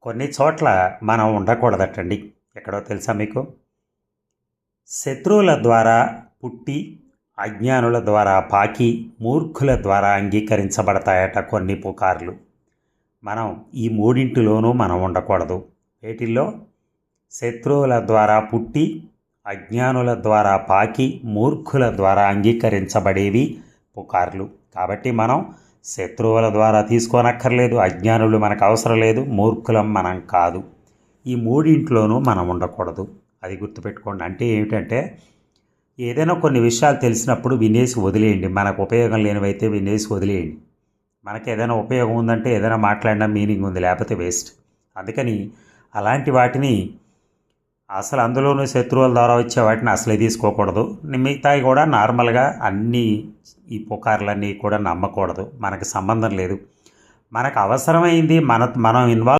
కొన్ని చోట్ల మనం ఉండకూడదటండి. ఎక్కడో తెలుసా మీకు? శత్రువుల ద్వారా పుట్టి, అజ్ఞానుల ద్వారా పాకి, మూర్ఖుల ద్వారా అంగీకరించబడతాయట కొన్ని పుకార్లు. మనం ఈ మూడింటిలోనూ మనం ఉండకూడదు. వేటిల్లో? శత్రువుల ద్వారా పుట్టి, అజ్ఞానుల ద్వారా పాకి, మూర్ఖుల ద్వారా అంగీకరించబడేవి పుకార్లు. కాబట్టి మనం శత్రువుల ద్వారా తీసుకోనక్కర్లేదు, అజ్ఞానులు మనకు అవసరం లేదు, మూర్ఖులం మనం కాదు. ఈ మూడింట్లోనూ మనం ఉండకూడదు. అది గుర్తుపెట్టుకోండి. అంటే ఏమిటంటే, ఏదైనా కొన్ని విషయాలు తెలిసినప్పుడు వినేసి వదిలేయండి. మనకు ఉపయోగం లేనివైతే వినేసి వదిలేయండి. మనకి ఏదైనా ఉపయోగం ఉందంటే ఏదైనా మాట్లాడినా మీనింగ్ ఉంది, లేకపోతే వేస్ట్. అందుకని అలాంటి వాటిని అసలు అందులోనూ శత్రువుల ద్వారా వచ్చే వాటిని అసలే తీసుకోకూడదు. మిగతాయి కూడా నార్మల్గా అన్నీ ఈ పుకార్లన్నీ కూడా నమ్మకూడదు. మనకు సంబంధం లేదు. మనకు అవసరమైంది మనం ఇన్వాల్వ్